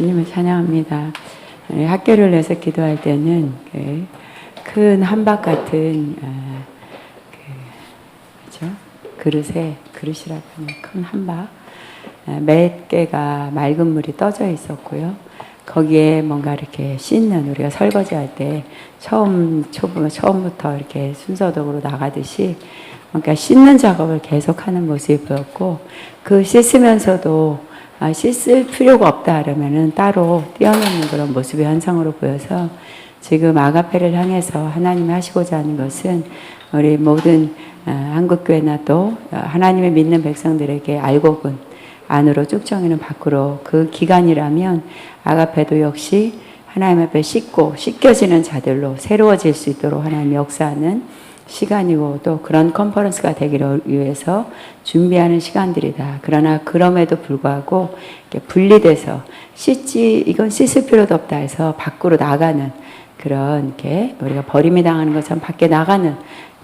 주님을 찬양합니다. 학교를 내서 기도할 때는 큰 한박 같은 그죠? 그릇이라고 하는 큰 한박 몇 개가 맑은 물이 떠져 있었고요. 거기에 뭔가 이렇게 씻는, 우리가 설거지할 때 처음부터 이렇게 순서적으로 나가듯이 그러니까 씻는 작업을 계속하는 모습이 보였고, 그 씻으면서도 씻을 필요가 없다 그러면은 따로 떼어놓는 그런 모습의 현상으로 보여서, 지금 아가페를 향해서 하나님이 하시고자 하는 것은 우리 모든 한국교회나 또 하나님의 믿는 백성들에게 알곡은 안으로 쭉정이는 밖으로, 그 기간이라면 아가페도 역시 하나님 앞에 씻겨지는 자들로 새로워질 수 있도록 하나님이 역사하는 시간이고, 또 그런 컨퍼런스가 되기를 위해서 준비하는 시간들이다. 그러나 그럼에도 불구하고 이렇게 분리돼서 이건 씻을 필요도 없다 해서 밖으로 나가는 그런, 이렇게 우리가 버림이 당하는 것처럼 밖에 나가는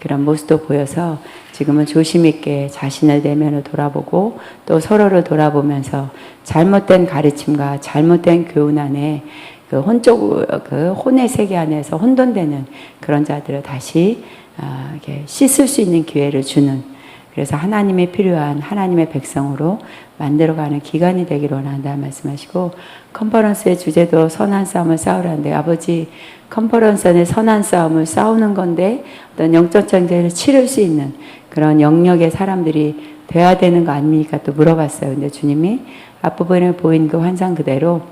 그런 모습도 보여서, 지금은 조심 있게 자신을 내면을 돌아보고 또 서로를 돌아보면서 잘못된 가르침과 잘못된 교훈 안에 그 혼의 세계 안에서 혼돈되는 그런 자들을 다시 이렇게 씻을 수 있는 기회를 주는, 그래서 하나님이 필요한 하나님의 백성으로 만들어가는 기간이 되기를 원한다 말씀하시고, 컨퍼런스의 주제도 선한 싸움을 싸우라는데, 아버지 컨퍼런스 안에 선한 싸움을 싸우는 건데 어떤 영적 전쟁을 치를 수 있는 그런 영역의 사람들이 돼야 되는 거 아닙니까? 또 물어봤어요. 근데 주님이 앞부분에 보인 그 환상 그대로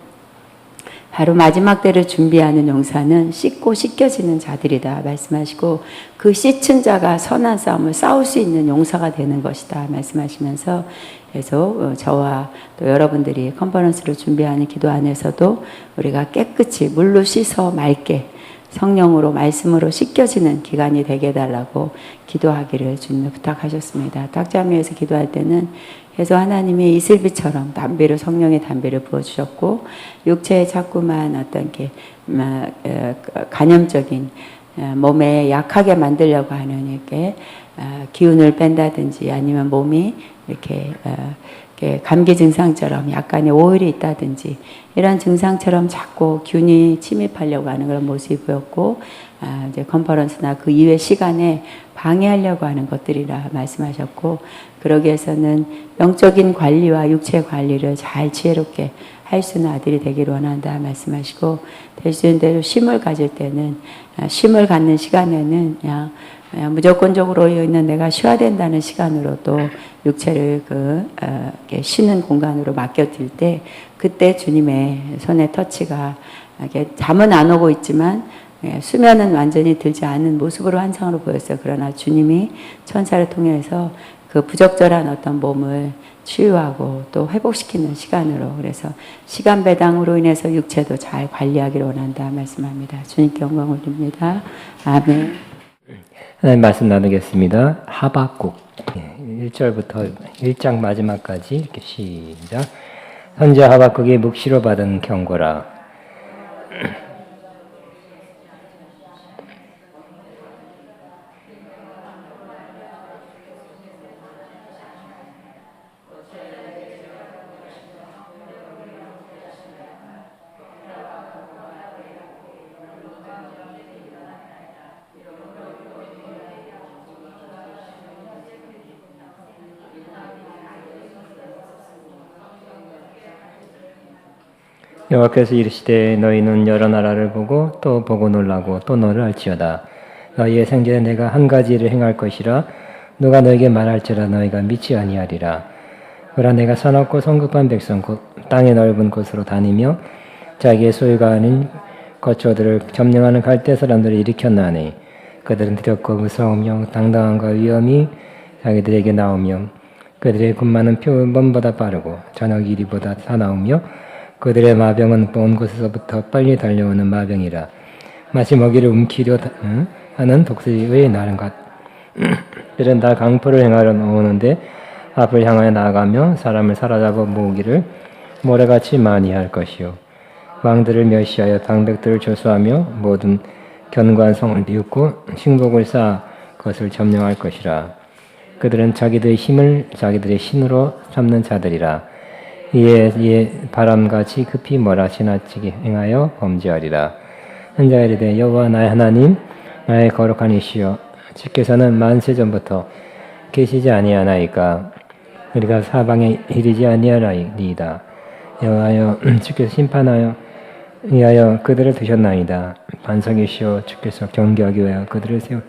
바로 마지막 때를 준비하는 용사는 씻고 씻겨지는 자들이다 말씀하시고, 그 씻은 자가 선한 싸움을 싸울 수 있는 용사가 되는 것이다 말씀하시면서, 계속 저와 또 여러분들이 컨퍼런스를 준비하는 기도 안에서도 우리가 깨끗이 물로 씻어 맑게 성령으로 말씀으로 씻겨지는 기간이 되게 해달라고 기도하기를 주님을 부탁하셨습니다. 딱자미에서 기도할 때는 그래서 하나님이 이슬비처럼 담비를, 성령의 담비를 부어주셨고, 육체에 자꾸만 어떤 게 간염적인 몸에 약하게 만들려고 하는 이렇게 기운을 뺀다든지, 아니면 몸이 이렇게 감기 증상처럼 약간의 오일이 있다든지 이런 증상처럼 자꾸 균이 침입하려고 하는 그런 모습이 보였고, 이제 컨퍼런스나 그 이외 시간에 방해하려고 하는 것들이라 말씀하셨고, 그러기 위해서는 영적인 관리와 육체 관리를 잘 지혜롭게 할 수 있는 아들이 되기를 원한다 말씀하시고, 될 수 있는 대로 쉼을 가질 때는 쉼을 갖는 시간에는 그냥 무조건적으로 있는 내가 쉬어야 된다는 시간으로 또 육체를 이렇게 쉬는 공간으로 맡겨질 때, 그때 주님의 손의 터치가, 이렇게 잠은 안 오고 있지만 수면은 완전히 들지 않은 모습으로 환상으로 보였어요. 그러나 주님이 천사를 통해서 그 부적절한 어떤 몸을 치유하고 또 회복시키는 시간으로, 그래서 시간 배당으로 인해서 육체도 잘 관리하기를 원한다 말씀합니다. 주님께 영광을 드립니다. 아멘. 하나님 말씀 나누겠습니다. 하박국 1절부터 1장 마지막까지 이렇게 시작. 선지 하박국이 묵시로 받은 경고라. 여호와께서 이르시되 너희는 여러 나라를 보고 또 보고 놀라고 또 너를 알지어다. 너희의 생전에 내가 한 가지를 행할 것이라. 누가 너에게 말할지라 너희가 믿지 아니하리라. 그러나 내가 사납고 성급한 백성 곧 땅의 넓은 곳으로 다니며 자기의 소유가 아닌 거처들을 점령하는 갈대 사람들을 일으켰나니, 그들은 두렵고 무서우며 당당함과 위엄이 자기들에게 나오며, 그들의 군마는 표범보다 빠르고 저녁 이리보다 사나우며, 그들의 마병은 먼 곳에서부터 빨리 달려오는 마병이라. 마치 먹이를 움키려 하는 독수리의 나른 것. 그들은 다 강포를 행하려 오는데 앞을 향하여 나아가며 사람을 사로잡아 모으기를 모래같이 많이 할 것이요. 왕들을 멸시하여 방백들을 조수하며 모든 견고한 성을 비웃고 식목을 쌓아 그것을 점령할 것이라. 그들은 자기들의 힘을 자기들의 신으로 삼는 자들이라. 이에 바람같이 급히 몰아지나치게 행하여 범죄하리라. 선자가 이르되 여호와 나의 하나님 나의 거룩한 이시여 주께서는 만세 전부터 계시지 아니하나이까 우리가 사방에 이르지 아니하나이다. 여호와여 주께서 심판하여 위하여 그들을 두셨나이다. 반석이시여 주께서 경계하기 위하여 그들을 세우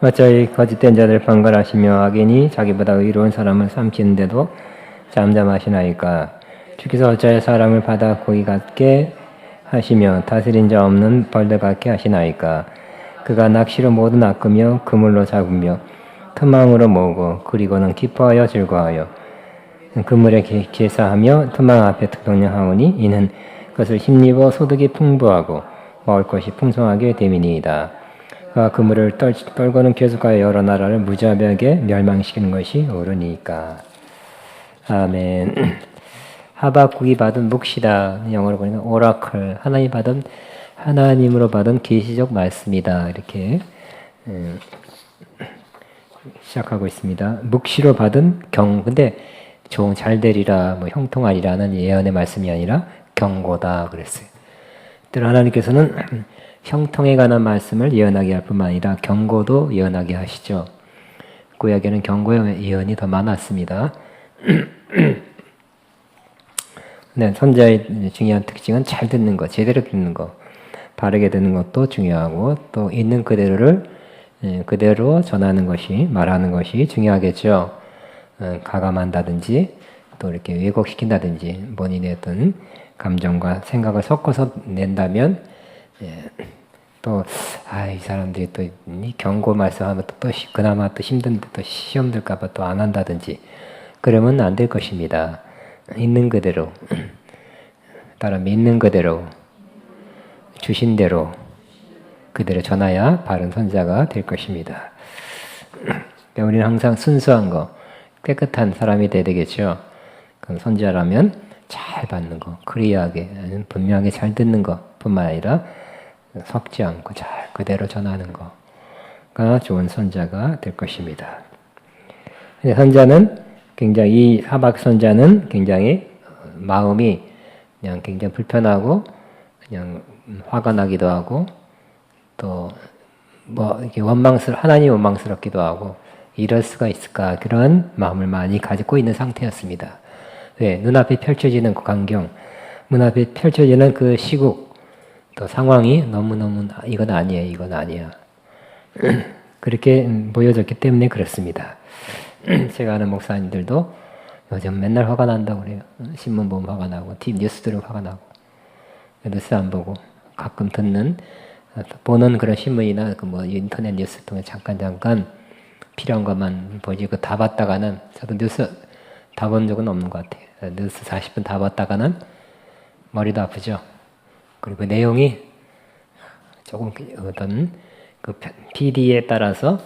어차피 거짓된 자들 방관하시며 악인이 자기보다 의로운 사람을 삼키는데도 잠잠하시나이까. 주께서 어찌하여 사람을 바다 고기 같게 하시며 다스린 자 없는 벌들 같게 하시나이까. 그가 낚시로 모두 낚으며 그물로 잡으며 트망으로 모으고 그리고는 기뻐하여 즐거워하여 그물에 계사하며 트망 앞에 동령하오니 이는 그것을 힘입어 소득이 풍부하고 먹을 것이 풍성하게 됨이니이다. 그가 그물을 떨고는 계속하여 여러 나라를 무자비하게 멸망시키는 것이 옳으니까. 아멘. 하박국이 받은 묵시다. 영어로 보니까 오라클. 하나님으로 받은 계시적 말씀이다. 이렇게 시작하고 있습니다. 묵시로 받은 근데 잘 되리라, 형통하리라는 예언의 말씀이 아니라 경고다 그랬어요. 때로 하나님께서는 형통에 관한 말씀을 예언하게 할 뿐만 아니라 경고도 예언하게 하시죠. 구약에는 경고의 예언이 더 많았습니다. 네, 선자의 중요한 특징은 잘 듣는 것, 제대로 듣는 것, 바르게 듣는 것도 중요하고 또 있는 그대로를 그대로 전하는 것이, 말하는 것이 중요하겠죠. 가감한다든지 또 이렇게 왜곡시킨다든지 본인의 어떤 감정과 생각을 섞어서 낸다면 또 이 사람들이 또 이 경고 말씀하면 또 그나마 또 힘든데 또 시험 들까봐 또 안 한다든지 그러면 안 될 것입니다. 있는 그대로 따라 믿는 그대로 주신 대로 그대로 전하야 바른 선자가 될 것입니다. 우리는 항상 순수한 거, 깨끗한 사람이 돼야 되겠죠. 그럼 선자라면 잘 받는 거, 클리어하게, 분명하게 잘 듣는 것뿐만 아니라 섞지 않고 잘 그대로 전하는 거가 좋은 선자가 될 것입니다. 선자는 이 하박 선자는 굉장히 마음이 그냥 굉장히 불편하고 그냥 화가 나기도 하고 또 이렇게 하나님 원망스럽기도 하고 이럴 수가 있을까 그런 마음을 많이 가지고 있는 상태였습니다. 왜? 눈앞에 펼쳐지는 그 광경, 눈앞에 펼쳐지는 그 시국, 또 상황이 너무너무 이건 아니야. 그렇게 보여졌기 때문에 그렇습니다. 제가 아는 목사님들도 요즘 맨날 화가 난다고 그래요. 신문 보면 화가 나고, 뉴스 들으면 화가 나고, 뉴스 안 보고, 가끔 보는 그런 신문이나 인터넷 뉴스 통해 잠깐 필요한 것만 보지, 다 봤다가는, 저도 뉴스 다 본 적은 없는 것 같아요. 뉴스 40분 다 봤다가는 머리도 아프죠. 그리고 내용이 조금 어떤 PD에 따라서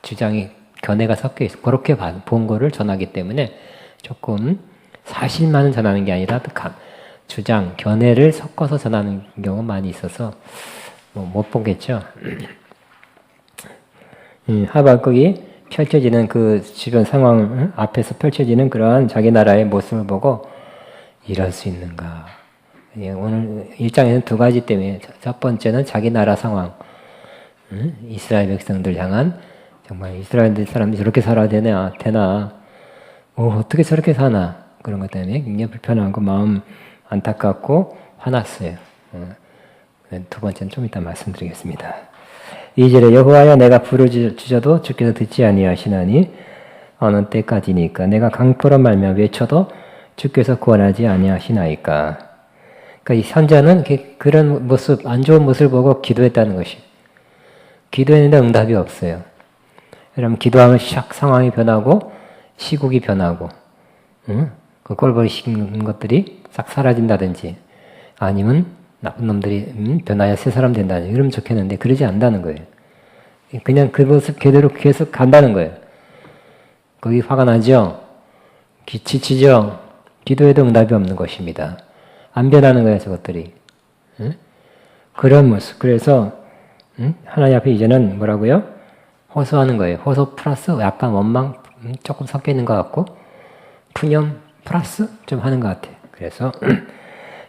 주장이 견해가 섞여 있어. 그렇게 본 거를 전하기 때문에 조금 사실만은 전하는 게 아니라 주장, 견해를 섞어서 전하는 경우가 많이 있어서 못 보겠죠. 하박국이 펼쳐지는 그 주변 상황 앞에서 펼쳐지는 그러한 자기 나라의 모습을 보고 이럴 수 있는가. 오늘 1장에는 두 가지 때문에 첫 번째는 자기 나라 상황, 이스라엘 백성들 향한 정말 이스라엘 사람들이 저렇게 살아야 되나 어떻게 저렇게 사나 그런 것 때문에 굉장히 불편하고 마음 안타깝고 화났어요. 두 번째는 좀 이따 말씀드리겠습니다. 2절에 여호와여 내가 부르짖어도 주께서 듣지 아니하시나니 어느 때까지니까 내가 강포로 말며 외쳐도 주께서 구원하지 아니하시나이까. 그러니까 이 선자는 그런 모습, 안 좋은 모습을 보고 기도했다는 것이. 기도했는데 응답이 없어요. 여러분 기도하면 상황이 변하고 시국이 변하고 그 꼴보기 싫은 것들이 싹 사라진다든지 아니면 나쁜 놈들이 변하여 새 사람 된다든지 이러면 좋겠는데 그러지 않는다는 거예요. 그냥 그 모습 그대로 계속 간다는 거예요. 거기 화가 나죠? 지치죠? 기도해도 응답이 없는 것입니다. 안 변하는 거예요, 저것들이. 그런 모습. 그래서 하나님 앞에 이제는 뭐라고요? 호소하는 거예요. 호소 플러스 약간 원망 조금 섞여 있는 것 같고 푸념 플러스 좀 하는 것 같아요. 그래서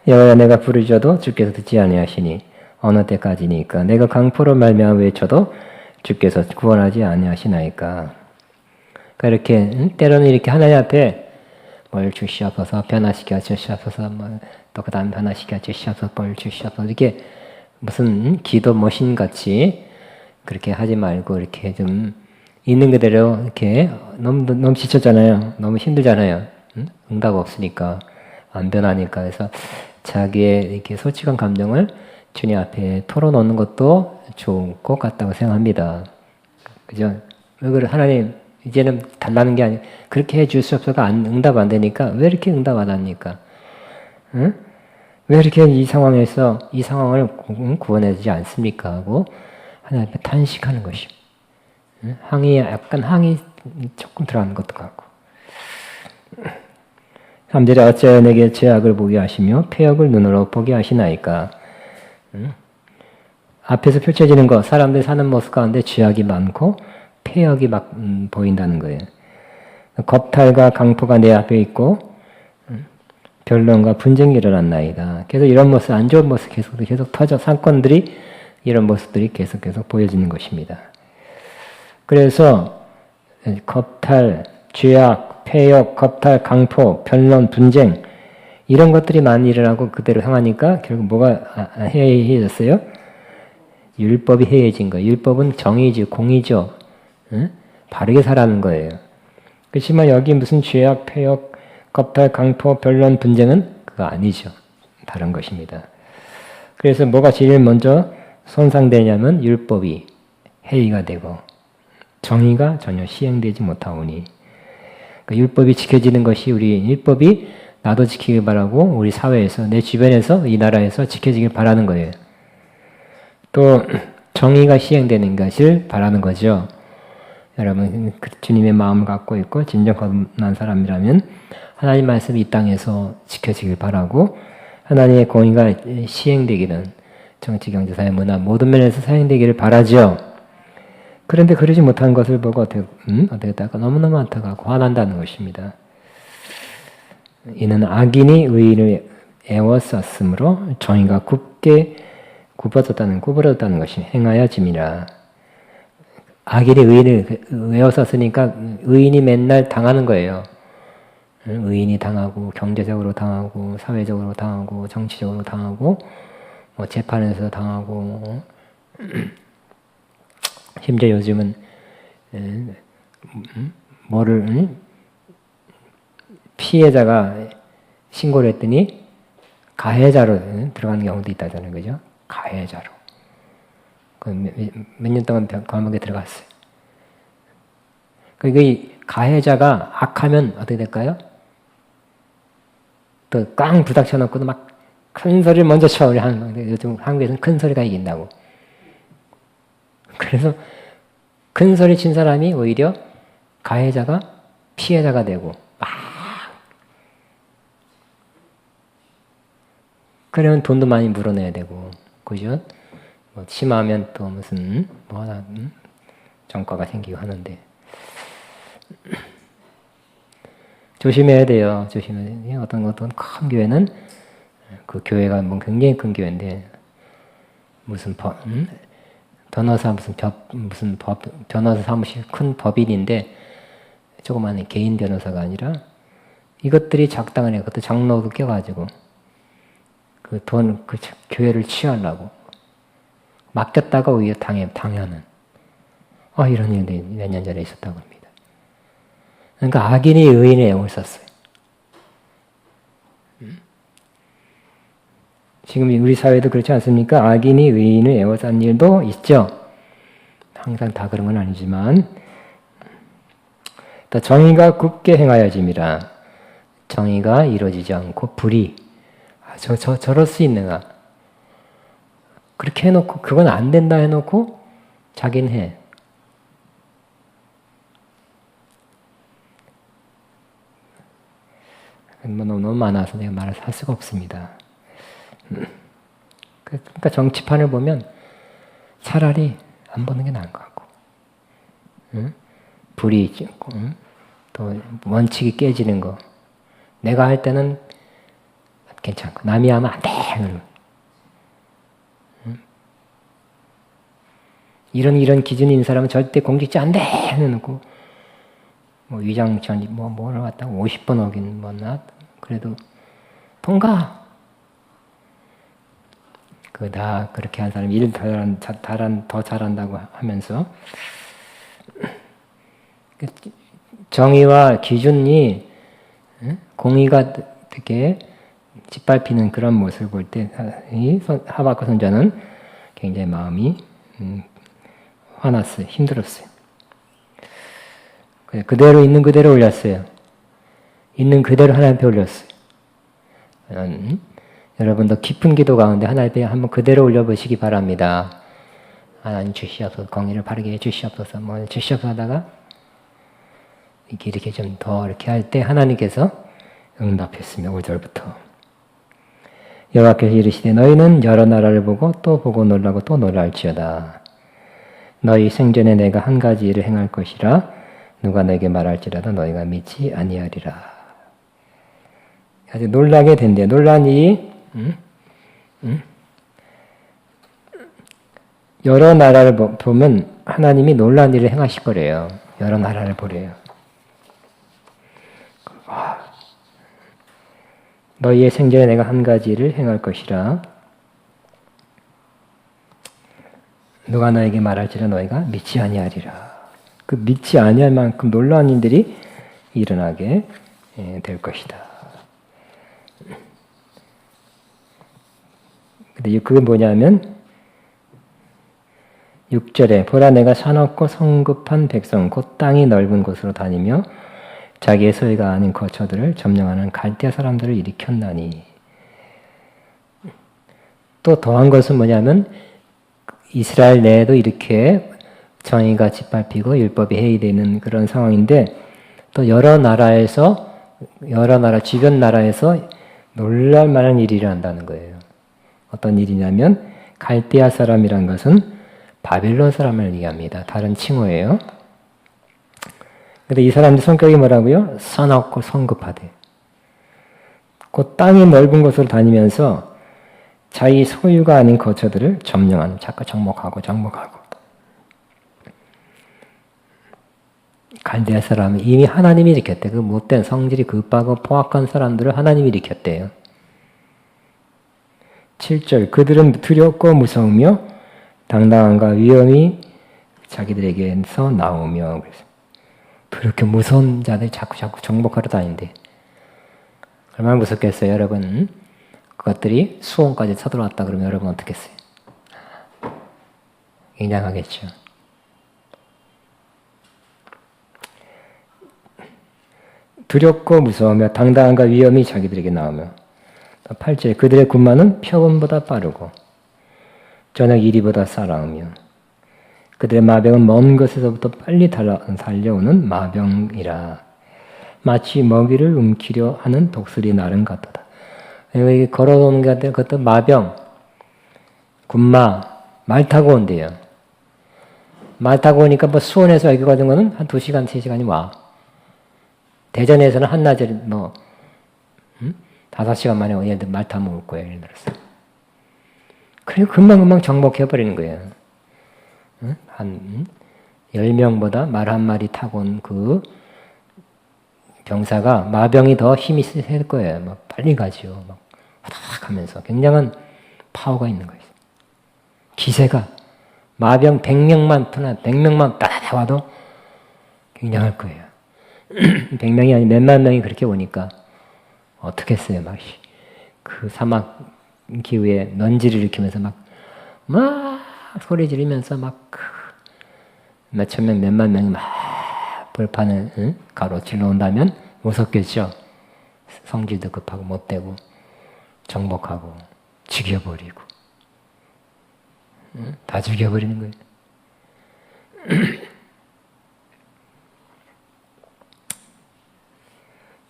여호와 내가 부르짖어도 주께서 듣지 아니하시니 어느 때까지니까 내가 강포로 말미암아 외쳐도 주께서 구원하지 아니하시나이까. 그러니까 이렇게 때로는 이렇게 하나님 앞에 뭘 주시옵소서, 변화시켜 주시옵소서, 또 그 다음 변화시켜 주시옵소서, 뭘 주시옵소서, 이렇게 무슨 기도 머신 같이 그렇게 하지 말고 이렇게 좀 있는 그대로 이렇게 너무 지쳤잖아요. 너무 힘들잖아요. 응답 없으니까 안 변하니까. 그래서 자기의 이렇게 솔직한 감정을 주님 앞에 털어놓는 것도 좋은 것 같다고 생각합니다. 그죠? 왜 하나님 이제는 달라는 게 아니라 그렇게 해줄 수 없어서 응답 안 되니까 왜 이렇게 응답 안 합니까? 응? 왜 이렇게 이 상황에서 이 상황을 구원해주지 않습니까? 하고 하나님 앞에 탄식하는 것입니다. 약간 항이 조금 들어가는 것도 같고. 3절에 어찌하여 내게 죄악을 보게 하시며 폐역을 눈으로 보게 하시나이까. 앞에서 펼쳐지는 것, 사람들이 사는 모습 가운데 죄악이 많고 폐역이 막 보인다는 거예요. 겁탈과 강포가 내 앞에 있고 변론과 분쟁이 일어났나이다. 그래서 이런 모습, 안 좋은 모습 계속 터져 사건들이 이런 모습들이 계속 보여지는 것입니다. 그래서 겁탈, 죄악, 폐역, 겁탈, 강포, 변론, 분쟁 이런 것들이 많이 일어나고 그대로 향하니까 결국 뭐가 해이해졌어요? 율법이 해이해진 거예요. 율법은 정의지, 공의죠. 응? 바르게 살아가는 거예요. 그렇지만 여기 무슨 죄악, 폐역, 겁탈, 강포, 변론, 분쟁은 그거 아니죠. 다른 것입니다. 그래서 뭐가 제일 먼저 손상되냐면 율법이 해이가 되고 정의가 전혀 시행되지 못하오니 그러니까 율법이 지켜지는 것이 우리 율법이 나도 지키길 바라고 우리 사회에서 내 주변에서 이 나라에서 지켜지길 바라는 거예요. 또 정의가 시행되는 것을 바라는 거죠. 여러분 주님의 마음을 갖고 있고 진정 거듭난 사람이라면 하나님 말씀이 이 땅에서 지켜지길 바라고 하나님의 공의가 시행되기는 정치, 경제, 사회, 문화 모든 면에서 사행되기를 바라죠. 그런데 그러지 못한 것을 보고 어떻게 될까? 너무너무 안타깝고 화난다는 것입니다. 이는 악인이 의인을 애워쌌으므로 정의가 구부러졌다는 것이 행하여짐이라. 악인이 의인을 애워쌌으니까 의인이 맨날 당하는 거예요. 의인이 당하고 경제적으로 당하고 사회적으로 당하고 정치적으로 당하고 뭐 재판에서 당하고 심지어 요즘은 피해자가 신고를 했더니 가해자로 들어가는 경우도 있다잖아요. 그죠? 가해자로. 몇 년 동안 감옥에 들어갔어요. 그 가해자가 악하면 어떻게 될까요? 또 꽝 부닥쳐놓고도 막 큰 소리를 먼저 쳐. 우리 요즘 한국에서는 큰 소리가 이긴다고. 그래서 큰 소리 친 사람이 오히려 가해자가 피해자가 되고 막 그러면 돈도 많이 물어내야 되고 그죠? 뭐 심하면 또 무슨 뭐 하나 전과가 생기고 하는데 조심해야 돼요. 조심해야 돼요. 어떤 큰 교회는 그 교회가 뭐 굉장히 큰 교회인데 무슨 변호사 변호사 사무실 큰 법인인데 조그마한 개인 변호사가 아니라 이것들이 작당을 해. 그것도 장로도 껴가지고 그 교회를 취하려고 맡겼다가 오히려 당하는 이런 일이 몇 년 전에 있었다고 합니다. 그러니까 악인이 의인의 애용을 썼어요. 지금 우리 사회도 그렇지 않습니까? 악인이 의인을 애워싼 일도 있죠. 항상 다 그런 건 아니지만 또 정의가 굳게 행하여짐이라. 정의가 이루어지지 않고 불의. 저럴 수 있는가? 그렇게 해놓고 그건 안 된다 해놓고 자기는 해. 너무 많아서 내가 말을 할 수가 없습니다. 그러니까 정치판을 보면 차라리 안 보는 게 나은 것 같고, 응? 불이 있고, 응? 또 원칙이 깨지는 거. 내가 할 때는 괜찮고 남이 하면 안 돼. 응? 이런 기준이 있는 사람은 절대 공직자 안 돼. 해놓고 뭐 위장전이 뭐를 갖다가 50번 어긴 뭐나 그래도 통과. 다 그렇게 한 사람이 일 더 잘한다고 하면서 정의와 기준이 공의가 되게 짓밟히는 그런 모습을 볼 때 하박국 선자는 굉장히 마음이 화났어요. 힘들었어요. 그대로 있는 그대로 올렸어요. 있는 그대로 하나님 앞에 올렸어요. 여러분도 깊은 기도 가운데 하나님 앞에 한번 그대로 올려보시기 바랍니다. 하나님 주시옵소서, 공의를 바르게 해주시옵소서, 뭐 주시옵소서 하다가 이렇게 좀 더 이렇게 할 때 하나님께서 응답했으며 5절부터 여호와께서 이르시되 너희는 여러 나라를 보고 또 보고 놀라고 또 놀랄지어다. 너희 생전에 내가 한 가지 일을 행할 것이라 누가 너에게 말할지라도 너희가 믿지 아니하리라. 아주 놀라게 된대요. 놀란 일이 여러 나라를 보면 하나님이 놀란 일을 행하실 거래요. 여러 나라를 보래요. 너희의 생전에 내가 한 가지를 행할 것이라 누가 너에게 말할지라 너희가 믿지 아니하리라. 그 믿지 아니할 만큼 놀라운 일들이 일어나게 될 것이다. 근데 그게 뭐냐면 6절에 보라 내가 사납고 성급한 백성 곧 땅이 넓은 곳으로 다니며 자기의 소유가 아닌 거처들을 점령하는 갈대아 사람들을 일으켰나니. 또 더한 것은 뭐냐면 이스라엘 내에도 이렇게 정의가 짓밟히고 율법이 해이되는 그런 상황인데 또 여러 나라 주변 나라에서 놀랄 만한 일이 일어난다는 거예요. 어떤 일이냐면 갈대아 사람이란 것은 바빌론 사람을 얘기합니다. 다른 칭호예요. 근데 이 사람들 성격이 뭐라고요? 사납고 성급하대. 그 땅이 넓은 곳으로 다니면서 자기 소유가 아닌 거처들을 점령하는, 자꾸 정복하고. 갈대아 사람은 이미 하나님이 일으켰대. 그 못된 성질이 급하고 포악한 사람들을 하나님이 일으켰대요. 7절 그들은 두렵고 무서우며 당당함과 위엄이 자기들에게서 나오며 그렇게 무서운 자들이 자꾸 정복하러 다닌대. 얼마나 무섭겠어요, 여러분? 그것들이 수원까지 쳐들어왔다 그러면 여러분 어떻겠어요? 굉장하겠죠. 두렵고 무서우며 당당함과 위엄이 자기들에게 나오며 8절 그들의 군마는 표범보다 빠르고 저녁 이리보다 싸라우며 그들의 마병은 먼 곳에서부터 빨리 달려오는 마병이라 마치 먹이를 움키려 하는 독수리 나른 같도다. 여기 걸어오는 게 그것도 마병, 군마, 말 타고 온대요. 말 타고 오니까 뭐 수원에서 여기 가는 거는 한 2시간, 3시간이 와. 대전에서는 한낮에 5시간 만에 얘들 말 타면 올 거예요. 예를 들어서. 그리고 금방 정복해버리는 거예요. 한 10명보다 말 한 마리 타고 온 그 병사가 마병이 더 힘이 셀 거예요. 막 빨리 가지요. 막 화닥 하면서 굉장한 파워가 있는 거예요. 기세가 마병 100명만 따다 와도 굉장할 거예요. 100명이 아니 몇만 명이 그렇게 오니까 어떻게 했어요. 막 그 사막 기후에 먼지를 일으키면서 막 소리 지르면서 막 몇천 명, 몇만 명이 막 벌판을 가로질러 온다면 무섭겠죠. 성질도 급하고 못되고 정복하고 죽여버리고 다 죽여버리는 거예요.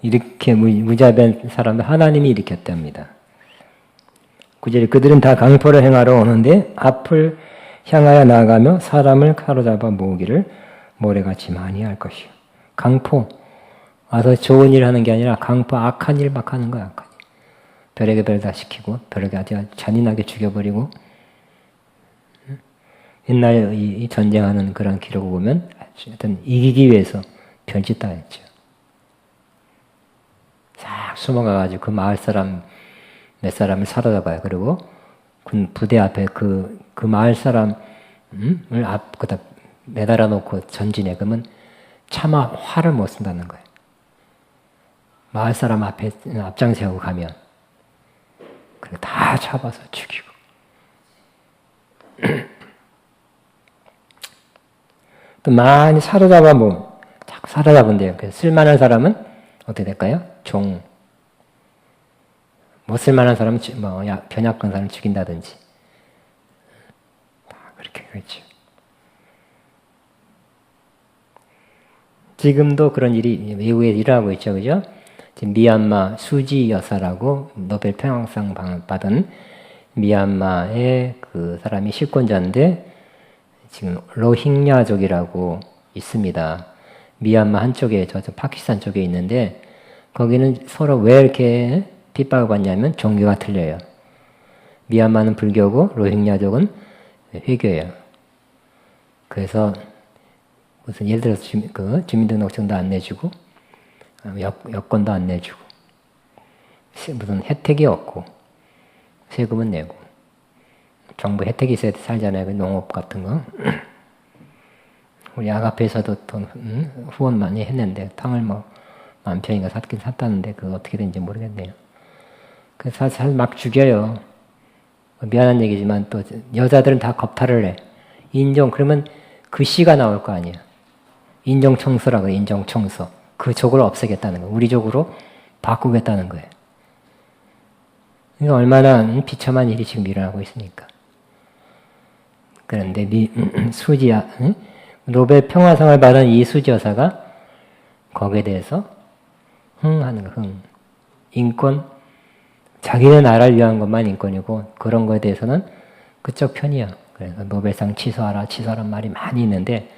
이렇게 무자비한 사람을 하나님이 일으켰답니다. 9절 그들은 다 강포를 행하러 오는데 앞을 향하여 나아가며 사람을 사로잡아 모으기를 모래같이 많이 할 것이요. 강포 와서 좋은 일 하는 게 아니라 강포 악한 일 막 하는 거야. 악한 일. 별에게 별 다 시키고 별에게 아주 잔인하게 죽여버리고. 옛날 이 전쟁하는 그런 기록을 보면 하여튼 이기기 위해서 별짓 다 했죠. 싹 숨어가가지고 그 마을 사람 몇 사람을 사로잡아요. 그리고 군 부대 앞에 그 마을 사람을 앞에다 매달아 놓고 전진해. 그러면 차마 활을 못 쓴다는 거예요. 마을 사람 앞에 앞장세우고 가면 그래 다 잡아서 죽이고. 또 많이 사로잡아 자꾸 사로잡은대요. 그래서 쓸만한 사람은 어떻게 될까요? 종. 못 쓸만한 사람은 변약한 사람을 죽인다든지. 다 그렇게 그렇죠. 지금도 그런 일이 외국에 일어나고 있죠, 그죠? 지금 미얀마 수지 여사라고 노벨 평화상 받은 미얀마의 그 사람이 실권자인데 지금 로힝야족이라고 있습니다. 미얀마 한쪽에 저 파키스탄 쪽에 있는데 거기는 서로 왜 이렇게 핍박을 받냐면 종교가 틀려요. 미얀마는 불교고 로힝야족은 회교예요. 그래서 무슨 예를 들어서 주민등록증도 안 내주고 여권도 안 내주고 무슨 혜택이 없고 세금은 내고 정부 혜택이 있어야 살잖아요. 그 농업 같은 거. 우리 아가페에서도 돈 후원 많이 했는데 땅을 만 평인가 샀긴 샀다는데 그거 어떻게 된지 모르겠네요. 그래서 사실 막 죽여요. 미안한 얘기지만 또 여자들은 다 겁탈을 해. 그러면 그 시가 나올 거 아니야. 인종청소라고 해요. 인종청소. 그 족을 없애겠다는 거예요. 우리 족으로 바꾸겠다는 거예요. 그러니까 얼마나 비참한 일이 지금 일어나고 있으니까. 그런데 노벨 평화상을 받은 이 수지 여사가 거기에 대해서 하는 거, 인권, 자기네 나라를 위한 것만 인권이고 그런 거에 대해서는 그쪽 편이야. 그래서 노벨상 취소하란 말이 많이 있는데,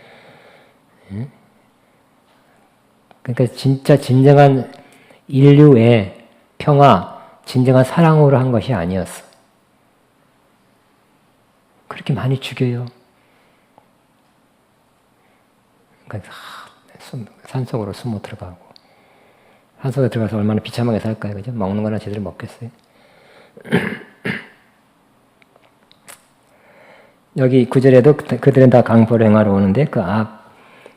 그러니까 진짜 진정한 인류의 평화, 진정한 사랑으로 한 것이 아니었어. 그렇게 많이 죽여요. 그러니까 산속으로 숨어 들어가고 산속에 들어가서 얼마나 비참하게 살까요? 그죠? 먹는 거나 제대로 먹겠어요? 여기 9절에도 그들은 다 강포를 행하러 오는데 그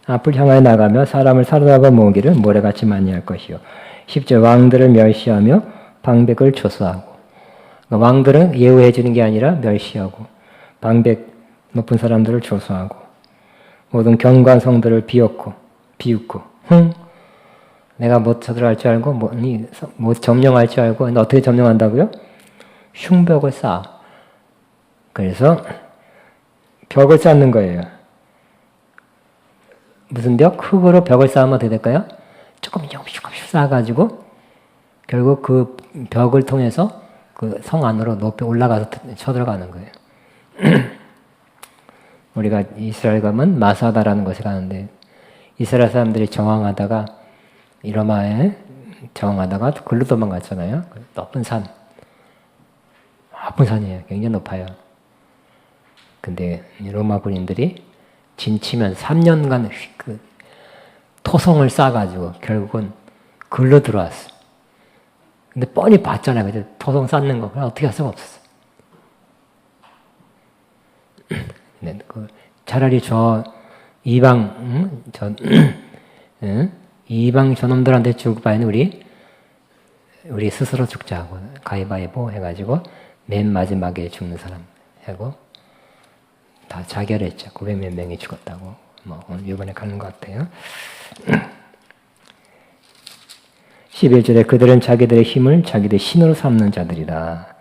앞을 향하여 나가며 사람을 사로잡아 모으기를 모래같이 많이 할 것이요. 10절 왕들을 멸시하며 방백을 조소하고. 그러니까 왕들은 예우해 주는 게 아니라 멸시하고 방백 높은 사람들을 조소하고 모든 경관성들을 비웃고 내가 못 쳐들어갈 줄 알고 못 점령할 줄 알고 근데 어떻게 점령한다고요? 흉벽을 쌓아. 그래서 벽을 쌓는 거예요. 무슨 벽? 흙으로 벽을 쌓으면 어떻게 될까요? 조금씩 쌓아가지고 결국 그 벽을 통해서 그 성 안으로 높이 올라가서 쳐들어가는 거예요. 우리가 이스라엘 가면 마사다라는 곳에 가는데 이스라엘 사람들이 저항하다가 이로마에 저항하다가 글로 도망갔잖아요. 높은 산이에요. 굉장히 높아요. 근데 로마 군인들이 진치면 3년간 그 토성을 쌓아가지고 결국은 글로 들어왔어. 근데 뻔히 봤잖아요. 그죠? 토성 쌓는 거. 어떻게 할 수가 없었어. 차라리 이방 저놈들한테 죽을 바에는 우리 스스로 죽자고 가위바위보 해가지고 맨 마지막에 죽는 사람 하고 다 자결했죠. 900몇 명이 죽었다고. 오늘 이번에 가는 것 같아요. 11절에 그들은 자기들의 힘을 자기들 신으로 삼는 자들이다.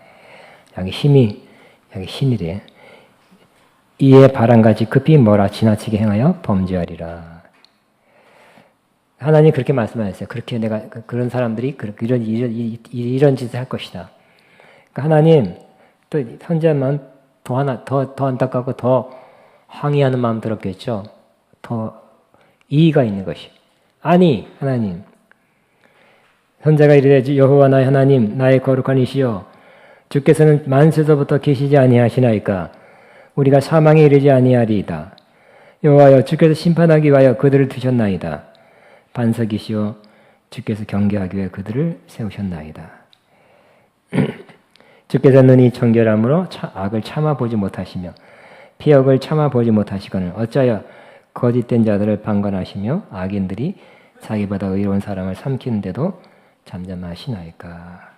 여기 신이래. 이에 바람같이 급히 지나치게 행하여 범죄하리라. 하나님 그렇게 말씀하셨어요. 그렇게 내가 그런 사람들이 이런 짓을 할 것이다. 그러니까 하나님 또 현재만 더 안타깝고 더 항의하는 마음 들었겠죠. 더 이의가 있는 것이. 아니 하나님, 선자가 이르되 여호와 나의 하나님 나의 거룩한 이시여, 주께서는 만세서부터 계시지 아니하시나이까 우리가 사망에 이르지 아니하리이다. 여호와여, 주께서 심판하기 위하여 그들을 두셨나이다. 반석이시여, 주께서 경계하기 위해 그들을 세우셨나이다. 주께서 눈이 정결함으로 악을 참아보지 못하시며 피역을 참아보지 못하시거늘 어찌하여 거짓된 자들을 방관하시며 악인들이 자기보다 의로운 사람을 삼키는데도 잠잠하시나이까.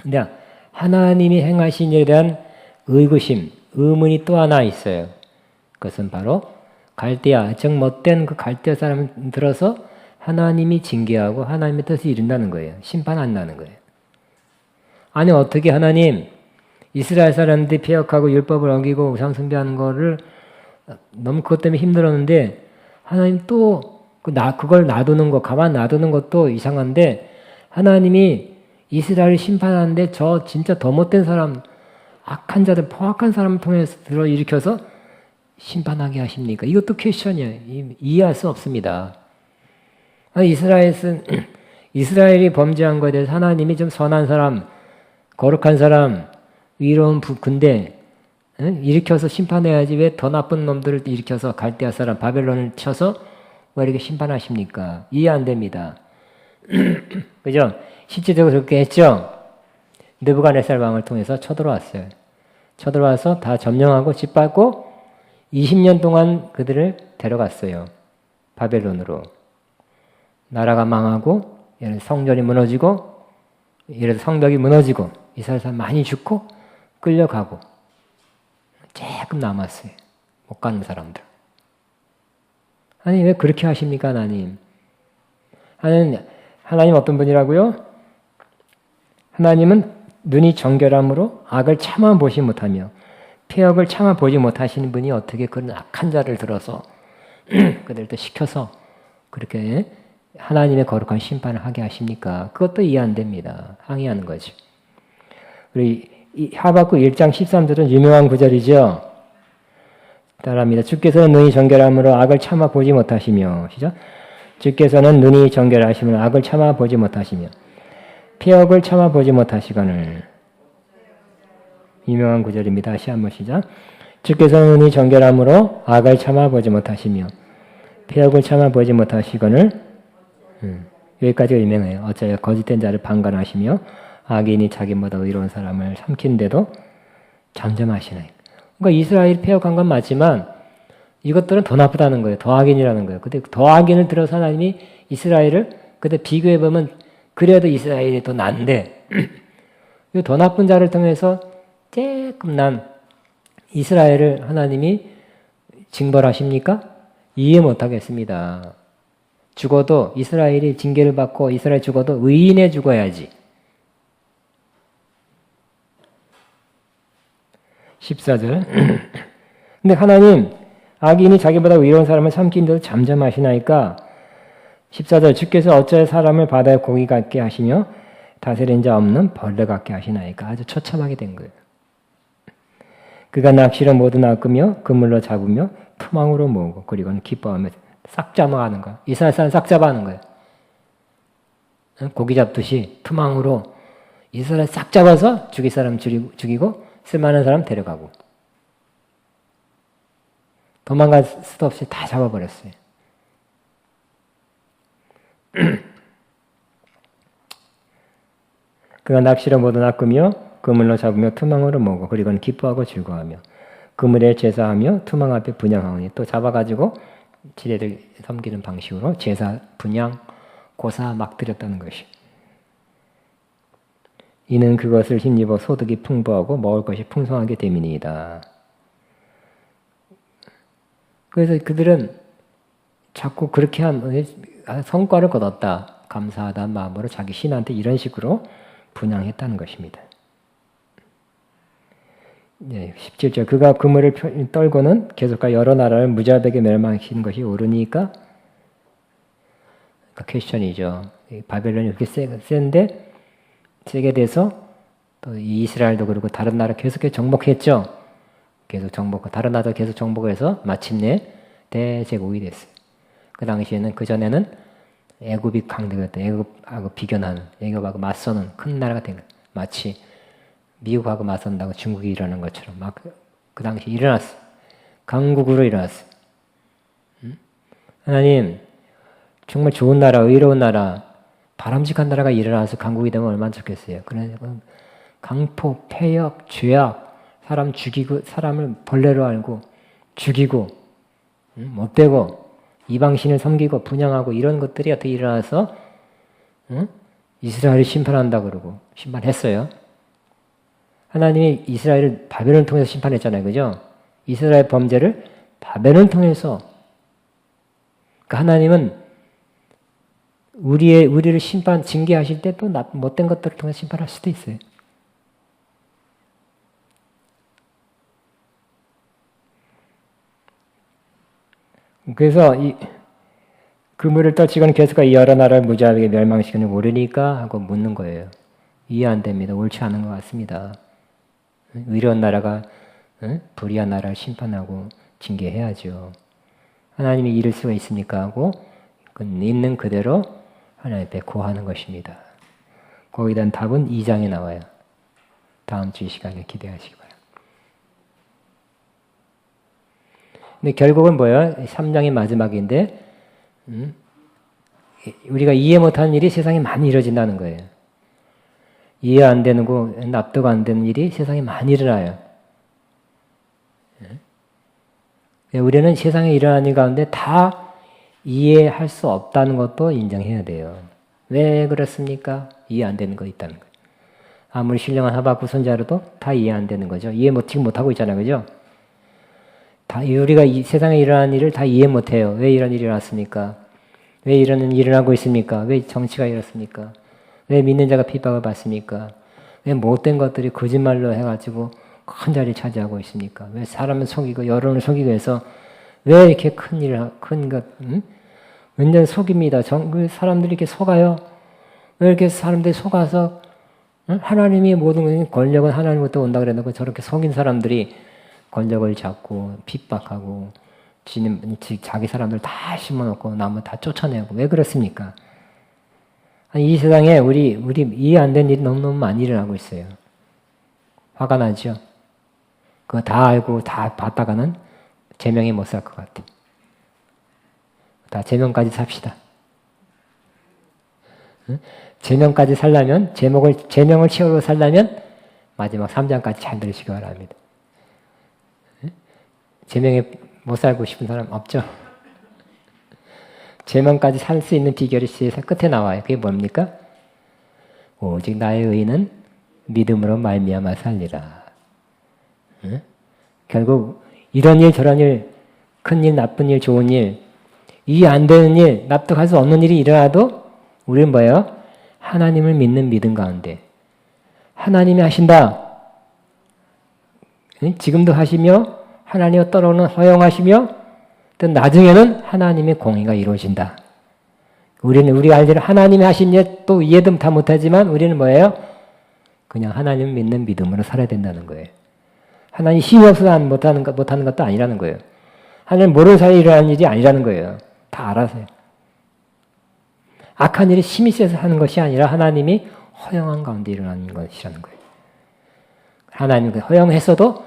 근데 하나님이 행하신 일에 대한 의구심, 의문이 또 하나 있어요. 그것은 바로 갈대아, 즉 못된 그 갈대아 사람을 들어서 하나님이 징계하고 하나님의 뜻을 이룬다는 거예요. 심판한다는 거예요. 아니 어떻게 하나님, 이스라엘 사람들이 폐역하고 율법을 어기고 우상 숭배하는 거를 너무 그것 때문에 힘들었는데 하나님 또 그걸 놔두는 거, 가만 놔두는 것도 이상한데 하나님이 이스라엘을 심판하는데 저 진짜 더 못된 사람, 악한 자들, 포악한 사람을 통해서 일으켜서 심판하게 하십니까? 이것도 퀘스천이에요. 이해할 수 없습니다. 아니, 이스라엘이 범죄한 것에 대해서 하나님이 좀 선한 사람, 거룩한 사람, 위로운 근데 일으켜서 심판해야지 왜 더 나쁜 놈들을 일으켜서 갈대아 사람 바벨론을 쳐서 왜 이렇게 심판하십니까? 이해 안 됩니다. 그죠? 실제적으로 그렇게 했죠? 느부갓네살 왕을 통해서 쳐들어왔어요. 쳐들어와서 다 점령하고 짓밟고 20년 동안 그들을 데려갔어요. 바벨론으로. 나라가 망하고 성전이 무너지고 예를 들어 성벽이 무너지고 이스라엘 사람 많이 죽고 끌려가고 조금 남았어요. 못 가는 사람들. 아니 왜 그렇게 하십니까 하나님? 하나님 어떤 분이라고요? 하나님은 눈이 정결함으로 악을 참아보지 못하며 폐역을 참아보지 못하시는 분이 어떻게 그런 악한 자를 들어서 그들도 시켜서 그렇게 하나님의 거룩한 심판을 하게 하십니까? 그것도 이해 안 됩니다. 항의하는 거죠. 우리 하박국 1장 13절은 유명한 구절이죠. 따라합니다. 주께서는 눈이 정결함으로 악을 참아보지 못하시며 시작. 주께서는 눈이 정결하시면 악을 참아보지 못하시며 폐역을 참아보지 못하시거늘. 유명한 구절입니다. 다시 한번 시작. 주께서는 눈이 정결함으로 악을 참아보지 못하시며 폐역을 참아보지 못하시거늘. 여기까지가 유명해요. 어찌하여 거짓된 자를 방관하시며 악인이 자기보다 의로운 사람을 삼키는데도 잠잠하시나요? 그러니까 이스라엘이 폐역한 건 맞지만 이것들은 더 나쁘다는 거예요. 더 악인이라는 거예요. 근데 더 악인을 들어서 하나님이 이스라엘을 그때 비교해보면 그래도 이스라엘이 더 난데 이 더 나쁜 자를 통해서 조금 난 이스라엘을 하나님이 징벌하십니까? 이해 못하겠습니다. 죽어도 이스라엘이 징계를 받고 이스라엘 죽어도 의인에 죽어야지. 14절. 근데 하나님, 악인이 자기보다 의로운 사람을 삼키는데도 잠잠하시나이까? 14절. 주께서 어찌하여 사람을 바다의 고기 같게 하시며 다스린 자 없는 벌레 같게 하시나이까? 아주 처참하게 된 거예요. 그가 낚시로 모두 낚으며 그물로 잡으며 투망으로 모으고 그리고는 기뻐하며 싹 잡아가는 거야. 이스라엘 사람 싹 잡아가는 거야. 고기 잡듯이 투망으로 이스라엘 싹 잡아서 죽일 사람 죽이고 쓸만한 사람 데려가고 도망갈 수도 없이 다 잡아버렸어요. 그가 낚시로 모두 낚으며 그물로 잡으며 투망으로 모으고 그리고는 기뻐하고 즐거워하며 그물에 제사하며 투망 앞에 분향하오니 또 잡아가지고 지레를 섬기는 방식으로 제사, 분향, 고사 막 드렸다는 것이. 이는 그것을 힘입어 소득이 풍부하고 먹을 것이 풍성하게 됨이니이다. 그래서 그들은 자꾸 그렇게 한 성과를 거뒀다. 감사하다는 마음으로 자기 신한테 이런 식으로 분향했다는 것입니다. 17절. 그가 그물을 떨고는 계속하여 여러 나라를 무자백에 멸망시키는 것이 옳으니까? 그러니까 퀘스천이죠. 바벨론이 그렇게 센데 세게 돼서 또 이스라엘도 그렇고 다른 나라 계속해서 정복했죠. 계속 정복, 다른 나라도 계속 정복을 해서 마침내 대제국이 됐어요. 그 당시에는, 그전에는 애굽이 강대국이었다. 애굽하고 비견하는, 애굽하고 맞서는 큰 나라가 된 거예요. 마치 미국하고 맞선다고 중국이 일어나는 것처럼 막 그 당시에 일어났어요. 강국으로 일어났어요. 하나님, 정말 좋은 나라, 의로운 나라, 바람직한 나라가 일어나서 강국이 되면 얼마나 좋겠어요. 그러니까 강포, 폐역, 죄악, 사람 죽이고, 사람을 벌레로 알고 죽이고, 못되고, 이방신을 섬기고 분양하고 이런 것들이 어떻게 일어나서 이스라엘을 심판한다 그러고 심판했어요. 하나님이 이스라엘을 바벨론을 통해서 심판했잖아요. 그죠? 이스라엘 범죄를 바벨론을 통해서. 그러니까 하나님은 우리를 징계하실 때 또 못된 것들을 통해서 심판할 수도 있어요. 그래서 그물을 떨치고는 계속가 이 여러 나라를 무자비하게 멸망시키는 모르니까 하고 묻는 거예요. 이해 안 됩니다. 옳지 않은 것 같습니다. 의로운 나라가 불의한 나라를 심판하고 징계해야죠. 하나님이 이럴 수가 있습니까? 하고 있는 그대로 하나님 앞에 고하는 것입니다. 거기에 대한 답은 2장에 나와요. 다음 주 이 시간에 기대하시기 바랍니다. 근데 결국은 뭐예요? 3장의 마지막인데 우리가 이해 못하는 일이 세상에 많이 이루어진다는 거예요. 이해 안 되는 거, 납득 안 되는 일이 세상에 많이 일어나요. 우리는 세상에 일어나는 일 가운데 다 이해할 수 없다는 것도 인정해야 돼요. 왜 그렇습니까? 이해 안 되는 거 있다는 거예요. 아무리 신령한 하박국 선지자로도 다 이해 안 되는 거죠. 지금 못하고 있잖아요. 그죠? 우리가 이 세상에 일어나는 일을 다 이해 못해요. 왜 이런 일이 일어났습니까? 왜 이런 일이 일어나고 있습니까? 왜 정치가 이렇습니까? 왜 믿는 자가 핍박을 받습니까? 왜 못된 것들이 거짓말로 해가지고 큰 자리를 차지하고 있습니까? 왜 사람을 속이고 여론을 속이고 해서 왜 이렇게 완전 속입니다. 사람들이 이렇게 속아요. 왜 이렇게 사람들이 속아서 하나님이 모든 권력은 하나님부터 온다 그래놓고 저렇게 속인 사람들이 권력을 잡고 핍박하고 자기 사람들 다 심어놓고 남을 다 쫓아내고 왜 그렇습니까? 이 세상에 우리 이해 안 되는 일이 너무너무 많이 일어나고 있어요. 화가 나죠? 그거 다 알고 다 봤다가는 제명에 못 살 것 같아. 다 제명까지 삽시다. 제명까지 살려면 제명을 채우고 살려면 마지막 3장까지 잘 들으시기 바랍니다. 제명에 못 살고 싶은 사람 없죠? 제명까지 살 수 있는 비결이 끝에 나와요. 그게 뭡니까? 오직 나의 의는 믿음으로 말미암아 살리라. 결국 이런 일 저런 일, 큰 일, 나쁜 일, 좋은 일, 이해 안 되는 일, 납득할 수 없는 일이 일어나도 우리는 뭐예요? 하나님을 믿는 믿음 가운데 하나님이 하신다. 지금도 하시며 하나님이 떨어오는 허용하시며 또 나중에는 하나님의 공의가 이루어진다. 우리 알기로 하나님이 하신 일 또 이해도 다 못하지만 우리는 뭐예요? 그냥 하나님을 믿는 믿음으로 살아야 된다는 거예요. 하나님 힘이 없어서 못하는 것도 아니라는 거예요. 하나님 모르는 사이에 일어나는 일이 아니라는 거예요. 다 알아서요. 악한 일이 힘이 세서 하는 것이 아니라 하나님이 허용한 가운데 일어나는 것이라는 거예요. 하나님 허용했어도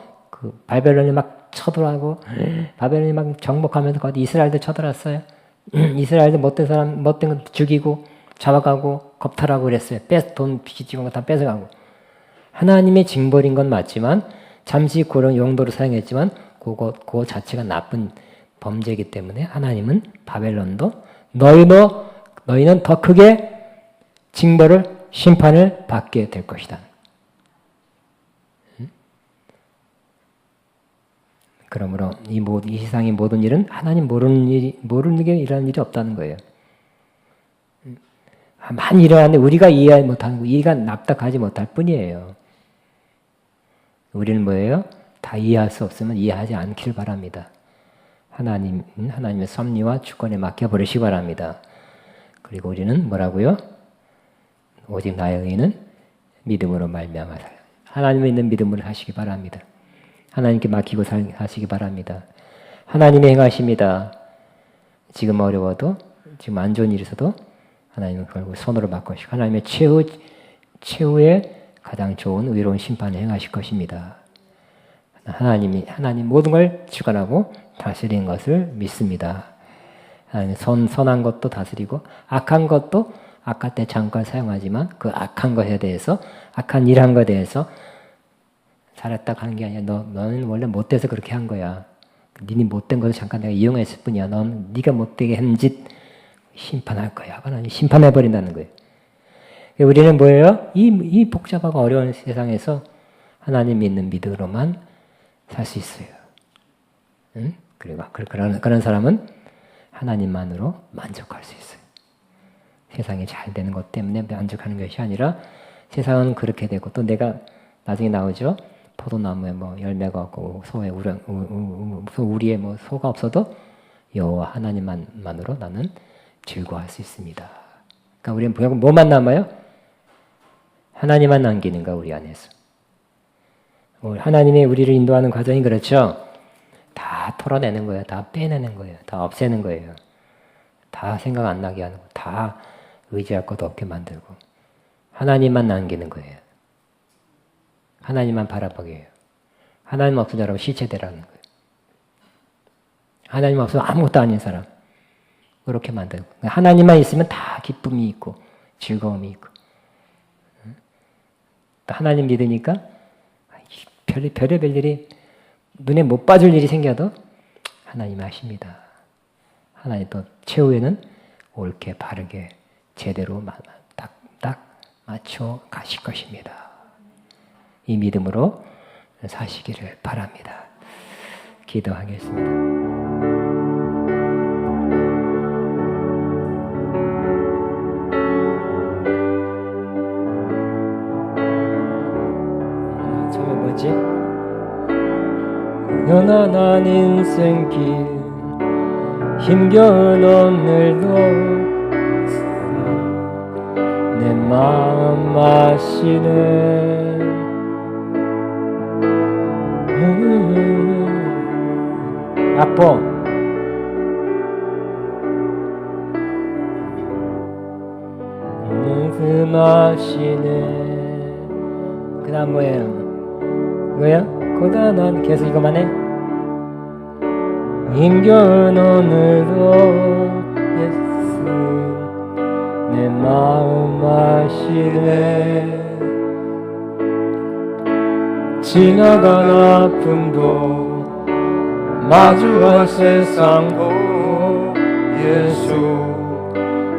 바벨론이 막 쳐들어가고 바벨론이 막 정복하면서 거기 이스라엘도 쳐들었어요. 이스라엘도 못된 거 죽이고 잡아가고 겁탈하고 그랬어요. 돈 빚지고 거 다 뺏어가고. 하나님의 징벌인 건 맞지만 잠시 그런 용도로 사용했지만 그거 자체가 나쁜 범죄이기 때문에 하나님은 바벨론도 너희는 더 크게 징벌을 심판을 받게 될 것이다. 그러므로 이 세상의 모든 일은 하나님 모르는 게 일어나는 일이 없다는 거예요. 많이 일어나는데 우리가 이해 못하는 거, 이해가 납득하지 못할 뿐이에요. 우리는 뭐예요? 다 이해할 수 없으면 이해하지 않길 바랍니다. 하나님의 섭리와 주권에 맡겨버리시기 바랍니다. 그리고 우리는 뭐라고요? 오직 나의 의는 믿음으로 말미암아 하나님을 있는 믿음으로 하시기 바랍니다. 하나님께 맡기고 사시기 바랍니다. 하나님이 행하십니다. 지금 어려워도, 지금 안 좋은 일이 있어도 하나님은 그걸 손으로 바꾸시고 하나님의 최후의 가장 좋은 의로운 심판을 행하실 것입니다. 하나님 모든 걸 주관하고 다스리는 것을 믿습니다. 하나님 선한 것도 다스리고 악한 것도 악할 때 잠깐 사용하지만 그 악한 것에 대해서 악한 일한 것에 대해서 잘했다 하는 게 아니야. 너는 원래 못돼서 그렇게 한 거야. 니네 못된 것을 잠깐 내가 이용했을 뿐이야. 넌 네가 못되게 한 짓 심판할 거야. 하나님 심판해버린다는 거예요. 우리는 뭐예요? 이 복잡하고 어려운 세상에서 하나님 믿는 믿음으로만 살 수 있어요. 응? 그리고 그런 사람은 하나님만으로 만족할 수 있어요. 세상이 잘 되는 것 때문에 만족하는 것이 아니라 세상은 그렇게 되고 또 내가 나중에 나오죠. 포도나무에 뭐 열매가 없고 소에 우리에 뭐 소가 없어도 여호와 하나님만으로 나는 즐거워할 수 있습니다. 그러니까 우리는 뭐만 남아요? 하나님만 남기는가 우리 안에서. 하나님이 우리를 인도하는 과정이 그렇죠. 다 털어내는 거예요. 다 빼내는 거예요. 다 없애는 거예요. 다 생각 안 나게 하는 거예요. 다 의지할 것도 없게 만들고 하나님만 남기는 거예요. 하나님만 바라보게 해요. 하나님 없으면 여러분 시체되라는 거예요. 하나님 없으면 아무것도 아닌 사람 그렇게 만들고 하나님만 있으면 다 기쁨이 있고 즐거움이 있고 하나님 믿으니까 별의별 일이 눈에 못 봐줄 일이 생겨도 하나님 아십니다. 하나님 또 최후에는 옳게 바르게 제대로 딱 맞춰 가실 것입니다. 이 믿음으로 사시기를 바랍니다. 기도하겠습니다. 처음에 뭐지? 연한한 인생길 힘겨운 오늘도 내 마음 아시네. 아빠 말씀하시네. 그 다음 뭐예요? 뭐야? 고단한 계속 이거만 해? 힘겨운 오늘도 예수 내 마음 아시네. 지나간 아픔도 마주한 세상도 예수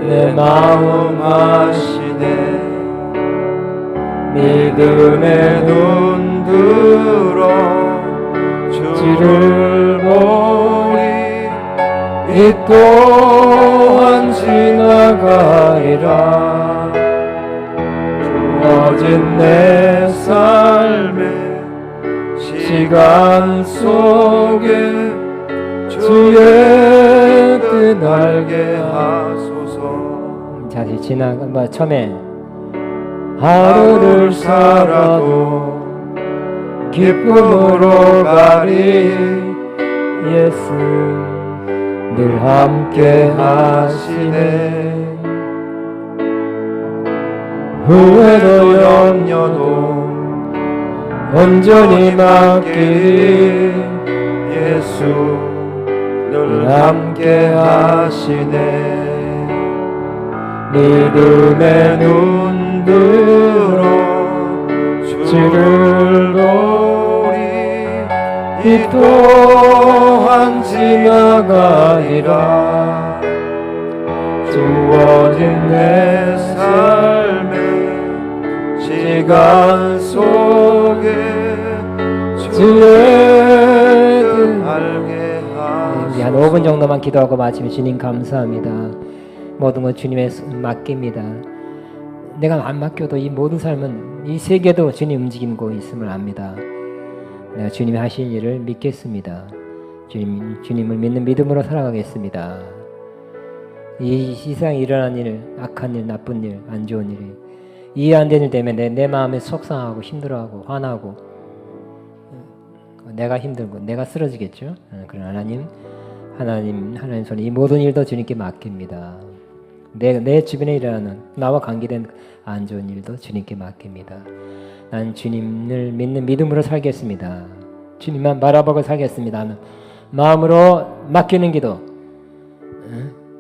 내 마음 아시네. 믿음의 눈 들어 주를 보리. 이 또한 지나가리라. 주어진 내 삶에 시간 속에 주의 뜻 알게 하소서. 자, 지나가 처음에 하루를 살아도 기쁨으로 가리. 예수 늘 함께 하시네. 후회도 염려도 온전히 맡기리. 예수 늘 함께 하시네. 믿음의 눈 들어 주를 보리. 이 또한 지나가리라. 주어진 내 삶에 시간 속에 주의 뜻 알게 하소서. 한 5분 정도만 기도하고 마치면 주님 감사합니다. 모든 것 주님의 맡깁니다. 내가 안 맡겨도 이 모든 삶은 이 세계도 주님 움직이고 있음을 압니다. 내가 주님이 하신 일을 믿겠습니다. 주님을 믿는 믿음으로 살아가겠습니다. 이 세상에 일어난 일, 악한 일, 나쁜 일, 안 좋은 일이 이해 안 되는 일 때문에 내 마음에 속상하고 힘들어하고 화나고 내가 힘들고 내가 쓰러지겠죠. 그런 하나님 손에 이 모든 일도 주님께 맡깁니다. 내 주변에 일어나는 나와 관계된 안 좋은 일도 주님께 맡깁니다. 난 주님을 믿는 믿음으로 살겠습니다. 주님만 바라보고 살겠습니다 하는 마음으로 맡기는 기도,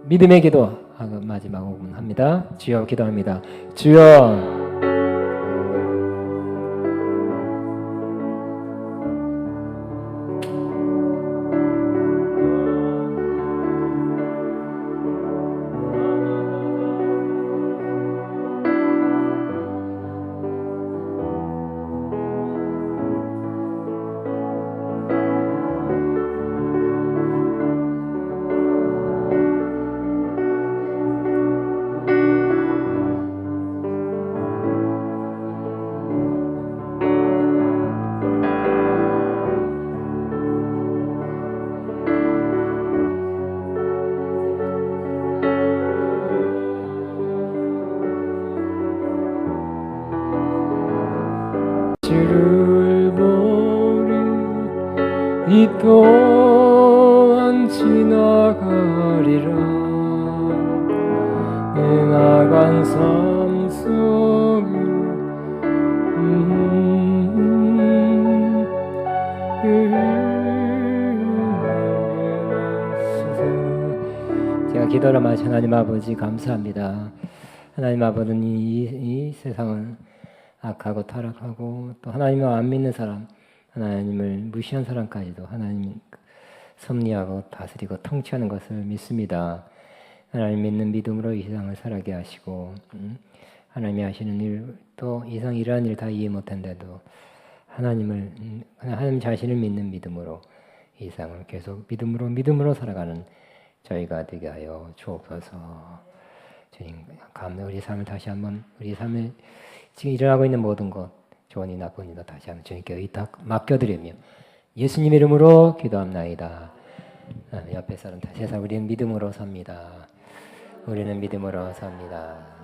믿음의 기도 하고 마지막 5분 합니다. 주여 기도합니다. 주여 주를 보리 이 또한 지나가리라. 나간 삶 속에 제가 기도를 마치 하나님 아버지 감사합니다. 하나님 아버지는 이 세상은 악하고 타락하고 또 하나님을 안 믿는 사람, 하나님을 무시한 사람까지도 하나님이 섭리하고 다스리고 통치하는 것을 믿습니다. 하나님 믿는 믿음으로 이 세상을 살아게 하시고 하나님이 하시는 일, 또 이상 이러한 일 다 이해 못한데도 하나님 자신을 믿는 믿음으로 이 세상을 계속 믿음으로 살아가는 저희가 되게 하여 주옵소서. 주님, 우리 삶을 다시 한번 우리 삶에 지금 일어나고 있는 모든 것, 좋은 이 나쁜 일도 다시 한번 주님께 의탁 맡겨드리며 예수님 이름으로 기도합나이다. 옆에 사람 세상 우리는 믿음으로 삽니다. 우리는 믿음으로 삽니다.